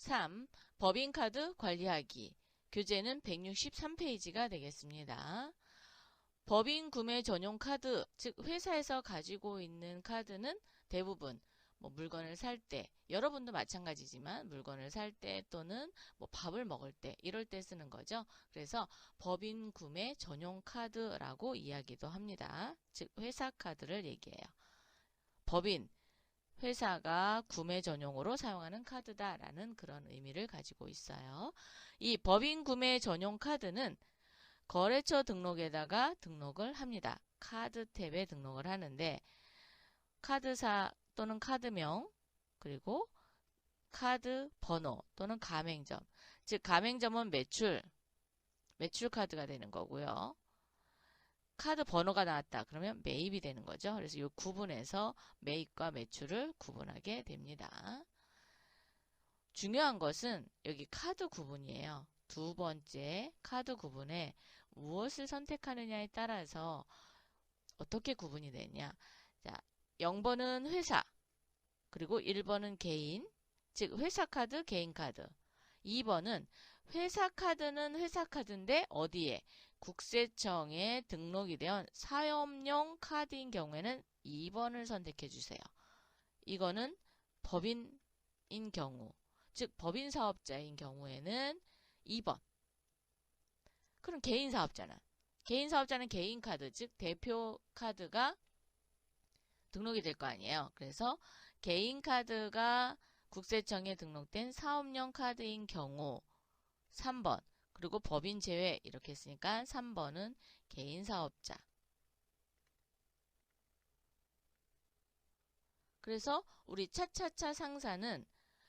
3. 법인카드 관리하기. 교재는 163페이지가 되겠습니다. 법인 구매 전용 카드, 즉 회사에서 가지고 있는 카드는 대부분 물건을 살 때, 여러분도 마찬가지지만 물건을 살 때 또는 밥을 먹을 때 이럴 때 쓰는 거죠. 그래서 법인 구매 전용 카드라고 이야기도 합니다. 즉 회사 카드를 얘기해요. 법인, 회사가 구매 전용으로 사용하는 카드다라는 그런 의미를 가지고 있어요. 이 법인 구매 전용 카드는 거래처 등록에다가 등록을 합니다. 카드 탭에 등록을 하는데 카드사 또는 카드명 그리고 카드 번호 또는 가맹점, 즉 가맹점은 매출 카드가 되는 거고요. 카드 번호가 나왔다 그러면 매입이 되는 거죠. 그래서 이 구분해서 매입과 매출을 구분하게 됩니다. 중요한 것은 여기 카드 구분이에요. 두 번째 카드 구분에 무엇을 선택하느냐에 따라서 어떻게 구분이 되냐. 자, 0번은 회사, 그리고 1번은 개인, 즉 회사 카드, 개인 카드. 2번은 회사 카드는 회사 카드인데 어디에? 국세청에 등록이 된 사업용 카드인 경우에는 2번을 선택해 주세요. 이거는 법인인 경우, 즉 법인 사업자인 경우에는 2번. 그럼 개인 사업자는? 개인 사업자는 개인 카드, 즉 대표 카드가 등록이 될 거 아니에요. 그래서 개인 카드가 국세청에 등록된 사업용 카드인 경우 3번, 그리고 법인 제외 이렇게 했으니까 3번은 개인 사업자. 그래서 우리 차차차 상사는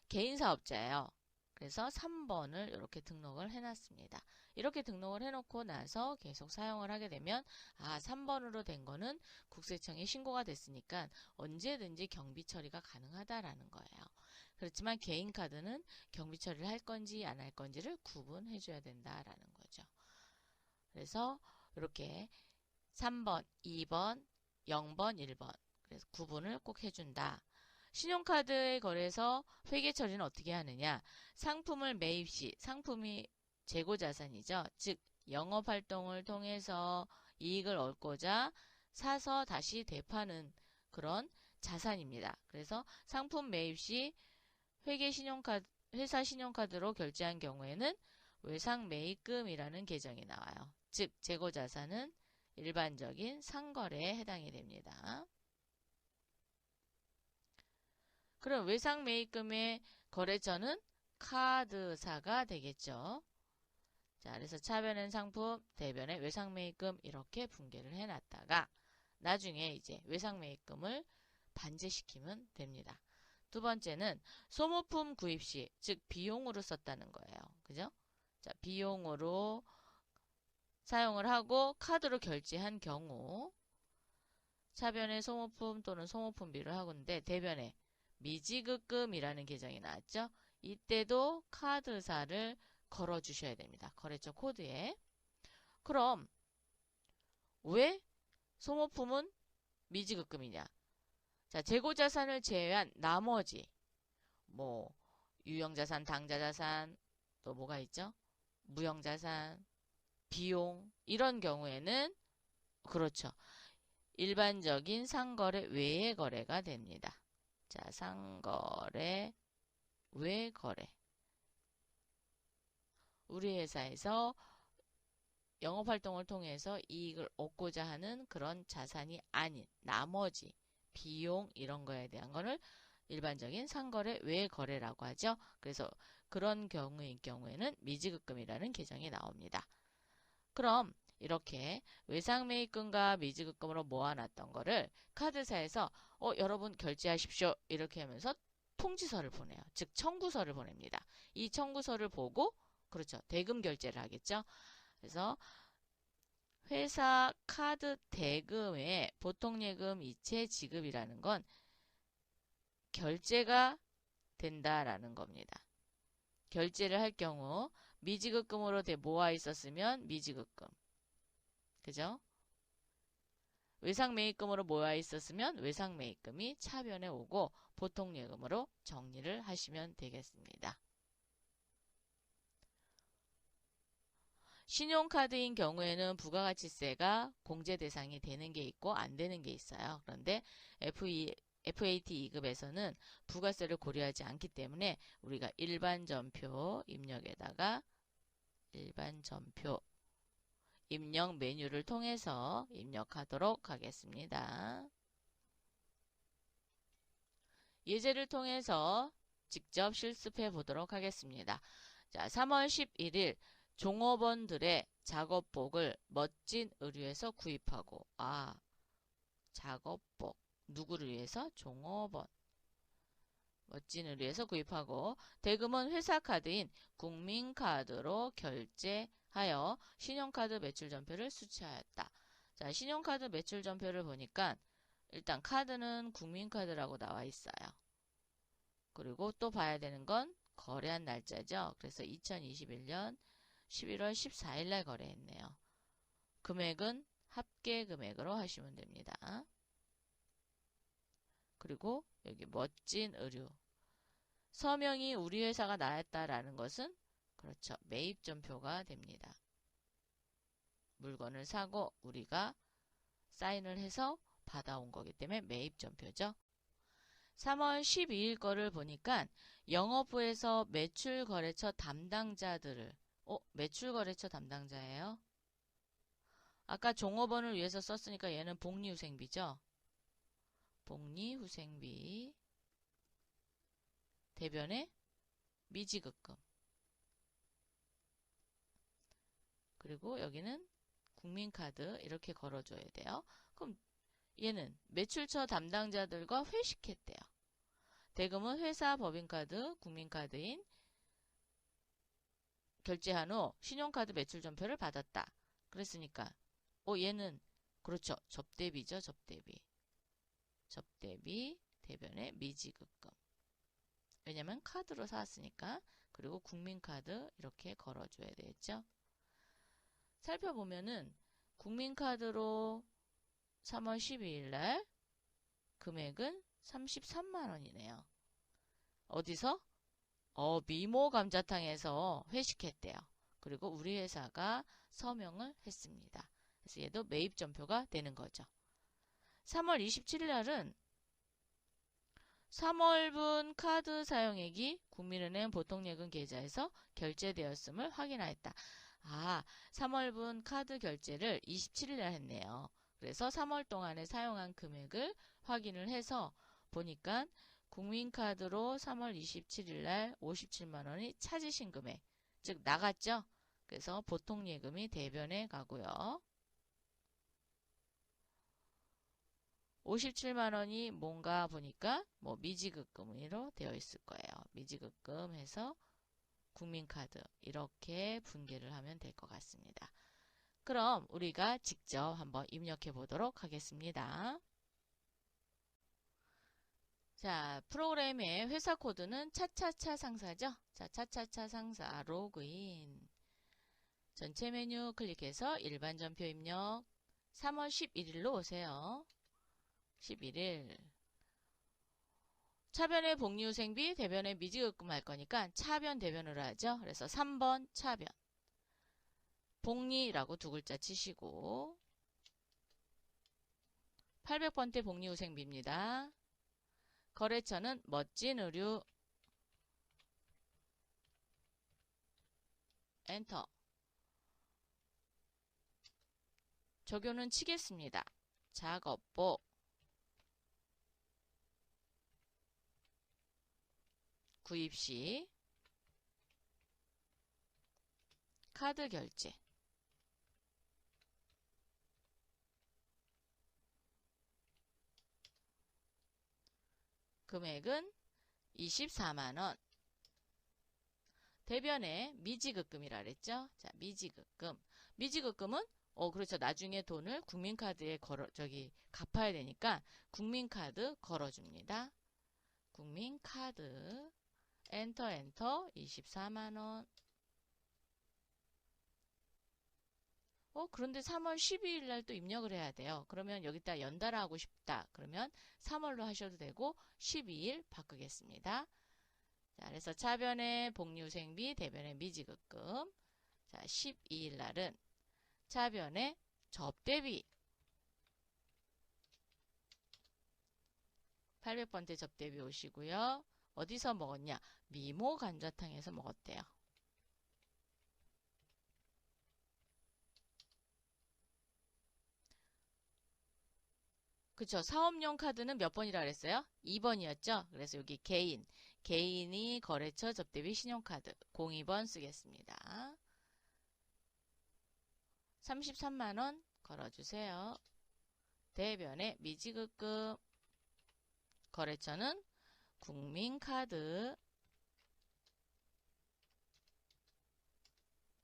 개인 사업자예요. 그래서 3번을 이렇게 등록을 해놨습니다. 이렇게 등록을 해놓고 나서 계속 사용을 하게 되면 3번으로 된 거는 국세청에 신고가 됐으니까 언제든지 경비 처리가 가능하다라는 거예요. 그렇지만 개인 카드는 경비 처리를 할 건지 안 할 건지를 구분해 줘야 된다라는 거죠. 그래서 이렇게 3번, 2번, 0번, 1번 그래서 구분을 꼭 해준다. 신용카드에 거래서 회계 처리는 어떻게 하느냐. 상품을 매입 시 상품이 재고자산이죠. 즉 영업활동을 통해서 이익을 얻고자 사서 다시 되파는 그런 자산입니다. 그래서 상품 매입 시 회사 신용카드로 결제한 경우에는 외상매입금이라는 계정이 나와요. 즉 재고자산은 일반적인 상거래에 해당이 됩니다. 그럼 외상매입금의 거래처는 카드사가 되겠죠. 자, 그래서 차변엔 상품, 대변에 외상매입금 이렇게 분개를 해놨다가 나중에 이제 외상매입금을 반제시키면 됩니다. 두 번째는 소모품 구입 시, 즉 비용으로 썼다는 거예요. 그죠? 자, 비용으로 사용을 하고 카드로 결제한 경우 차변에 소모품 또는 소모품비를 하고 있는데 대변에 미지급금이라는 계정이 나왔죠. 이때도 카드사를 걸어주셔야 됩니다. 거래처 코드에. 그럼 왜 소모품은 미지급금이냐? 자, 재고자산을 제외한 나머지 유형자산, 당자자산 또 뭐가 있죠? 무형자산, 비용 이런 경우에는 그렇죠. 일반적인 상거래 외의 거래가 됩니다. 자, 상거래 외 거래. 우리 회사에서 영업활동을 통해서 이익을 얻고자 하는 그런 자산이 아닌 나머지 비용 이런 거에 대한 거를 일반적인 상거래 외 거래라고 하죠. 그래서 그런 경우인 경우에는 미지급금이라는 계정이 나옵니다. 그럼 이렇게 외상매입금과 미지급금으로 모아놨던 거를 카드사에서 여러분 결제하십시오 이렇게 하면서 통지서를 보내요. 즉 청구서를 보냅니다. 이 청구서를 보고 그렇죠. 대금 결제를 하겠죠. 그래서 회사 카드 대금의 보통예금 이체 지급이라는 건 결제가 된다라는 겁니다. 결제를 할 경우 미지급금으로 모아 있었으면 미지급금. 그죠? 외상매입금으로 모아 있었으면 외상매입금이 차변에 오고 보통예금으로 정리를 하시면 되겠습니다. 신용카드인 경우에는 부가가치세가 공제 대상이 되는 게 있고 안 되는 게 있어요. 그런데 FAT 2급에서는 부가세를 고려하지 않기 때문에 우리가 일반 전표 입력에다가 일반 전표 입력 메뉴를 통해서 입력하도록 하겠습니다. 예제를 통해서 직접 실습해 보도록 하겠습니다. 자, 3월 11일 종업원들의 작업복을 멋진 의류에서 구입하고, 작업복 누구를 위해서? 종업원. 멋진 의류에서 구입하고 대금은 회사카드인 국민카드로 결제하여 신용카드 매출전표를 수취하였다. 자, 신용카드 매출전표를 보니까 일단 카드는 국민카드라고 나와 있어요. 그리고 또 봐야 되는 건 거래한 날짜죠. 그래서 2021년 11월 14일 날 거래했네요. 금액은 합계 금액으로 하시면 됩니다. 그리고 여기 멋진 의류. 서명이 우리 회사가 나왔다라는 것은 그렇죠. 매입전표가 됩니다. 물건을 사고 우리가 사인을 해서 받아온 거기 때문에 매입전표죠. 3월 12일 거를 보니까 영업부에서 매출거래처 담당자들을 매출거래처 담당자예요. 아까 종업원을 위해서 썼으니까 얘는 복리후생비죠. 복리후생비 대변에 미지급금 그리고 여기는 국민카드 이렇게 걸어줘야 돼요. 그럼 얘는 매출처 담당자들과 회식했대요. 대금은 회사 법인카드, 국민카드인 결제한 후 신용카드 매출전표를 받았다. 그랬으니까 얘는 그렇죠. 접대비죠. 접대비. 접대비 대변에 미지급금. 왜냐면 카드로 사왔으니까. 그리고 국민카드 이렇게 걸어줘야 되겠죠. 살펴보면은 국민카드로 3월 12일 날 금액은 33만원이네요. 어디서? 미모 감자탕에서 회식했대요. 그리고 우리 회사가 서명을 했습니다. 그래서 얘도 매입전표가 되는 거죠. 3월 27일 날은 3월분 카드 사용액이 국민은행 보통예금 계좌에서 결제되었음을 확인하였다. 3월분 카드 결제를 27일 날 했네요. 그래서 3월 동안에 사용한 금액을 확인을 해서 보니까 국민카드로 3월 27일 날 57만원이 찾으신 금액, 즉 나갔죠? 그래서 보통예금이 대변에 가고요. 57만원이 뭔가 보니까 미지급금으로 되어 있을 거예요. 미지급금 해서 국민카드 이렇게 분개를 하면 될 것 같습니다. 그럼 우리가 직접 한번 입력해 보도록 하겠습니다. 자, 프로그램의 회사 코드는 차차차 상사죠. 자, 차차차 상사 로그인. 전체 메뉴 클릭해서 일반 전표 입력. 3월 11일로 오세요. 11일. 차변의 복리후생비, 대변의 미지급금 할 거니까 차변 대변으로 하죠. 그래서 3번 차변. 복리라고 두 글자 치시고 800번대 복리후생비입니다. 거래처는 멋진 의류. 엔터. 적요는 치겠습니다. 작업복. 구입시. 카드 결제. 금액은 24만원. 대변에 미지급금이라 그랬죠? 자, 미지급금. 미지급금은 그렇죠. 나중에 돈을 국민카드에 갚아야 되니까 국민카드 걸어줍니다. 국민카드. 엔터 24만원. 그런데 3월 12일 날 또 입력을 해야 돼요. 그러면 여기다 연달아하고 싶다. 그러면 3월로 하셔도 되고 12일 바꾸겠습니다. 자, 그래서 차변의 복리후생비, 대변의 미지급금. 자, 12일 날은 차변에 접대비 800번째 접대비 오시고요. 어디서 먹었냐? 미모 감자탕에서 먹었대요. 그쵸. 사업용 카드는 몇 번이라 그랬어요? 2번이었죠? 그래서 여기 개인이 거래처 접대비 신용카드 02번 쓰겠습니다. 33만원 걸어주세요. 대변에 미지급금 거래처는 국민카드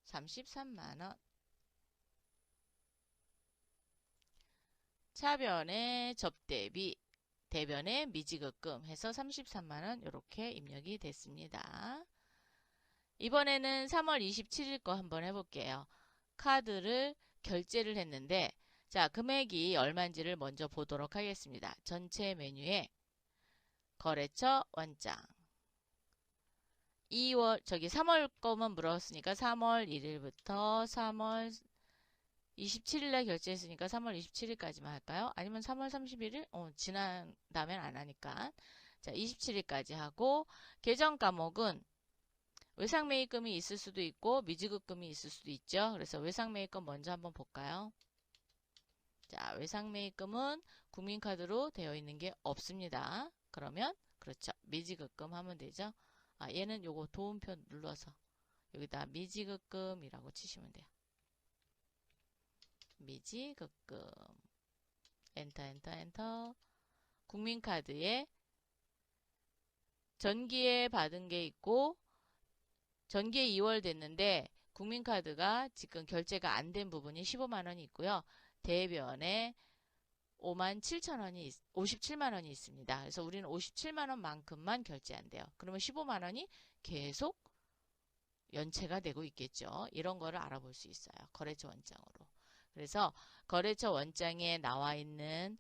33만원 차변에 접대비 대변에 미지급금 해서 33만원 이렇게 입력이 됐습니다. 이번에는 3월 27일 거 한번 해볼게요. 카드를 결제를 했는데 자 금액이 얼마인지를 먼저 보도록 하겠습니다. 전체 메뉴에 거래처 원장 3월 거만 물었으니까 3월 1일부터 3월 27일에 결제했으니까 3월 27일까지만 할까요? 아니면 3월 31일? 지난 다음엔 안 하니까. 자, 27일까지 하고, 계정 과목은 외상매입금이 있을 수도 있고, 미지급금이 있을 수도 있죠. 그래서 외상매입금 먼저 한번 볼까요? 자, 외상매입금은 국민카드로 되어 있는 게 없습니다. 그러면, 그렇죠. 미지급금 하면 되죠. 아, 얘는 요거 도움표 눌러서 여기다 미지급금이라고 치시면 돼요. 미지급금 엔터 국민카드에 전기에 받은 게 있고 전기에 2월 됐는데 국민카드가 지금 결제가 안 된 부분이 15만원이 있고요. 대변에 57만원이 있습니다. 그래서 우리는 57만원만큼만 결제한대요. 그러면 15만원이 계속 연체가 되고 있겠죠. 이런 거를 알아볼 수 있어요. 거래처 원장으로. 그래서 거래처 원장에 나와 있는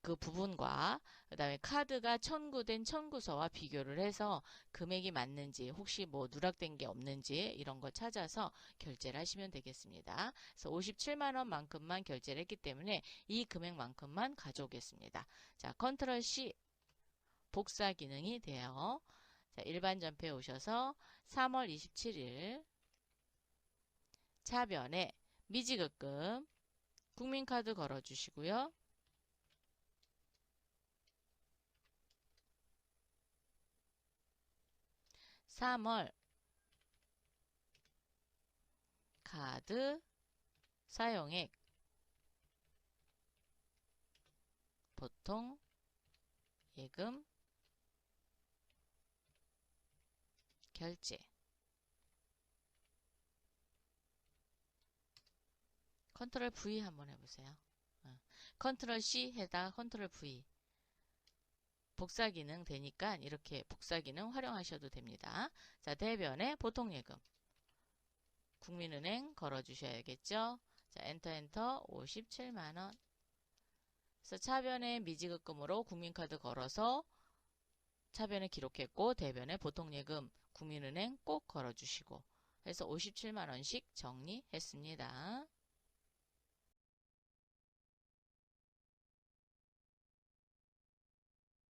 그 부분과 그 다음에 카드가 청구된 청구서와 비교를 해서 금액이 맞는지 혹시 뭐 누락된 게 없는지 이런 거 찾아서 결제를 하시면 되겠습니다. 그래서 57만원만큼만 결제를 했기 때문에 이 금액만큼만 가져오겠습니다. 자, 컨트롤 C 복사 기능이 돼요. 자, 일반 전표에 오셔서 3월 27일 차변에 미지급금 국민카드 걸어주시고요. (3월) 카드 사용액 보통 예금 결제 컨트롤 V 한번 해보세요. 컨트롤 C 해다 컨트롤 V 복사 기능 되니까 이렇게 복사 기능 활용하셔도 됩니다. 자, 대변에 보통예금 국민은행 걸어주셔야겠죠. 자, 엔터 57만원. 그래서 차변에 미지급금으로 국민카드 걸어서 차변에 기록했고 대변에 보통예금 국민은행 꼭 걸어주시고 해서 57만원씩 정리했습니다.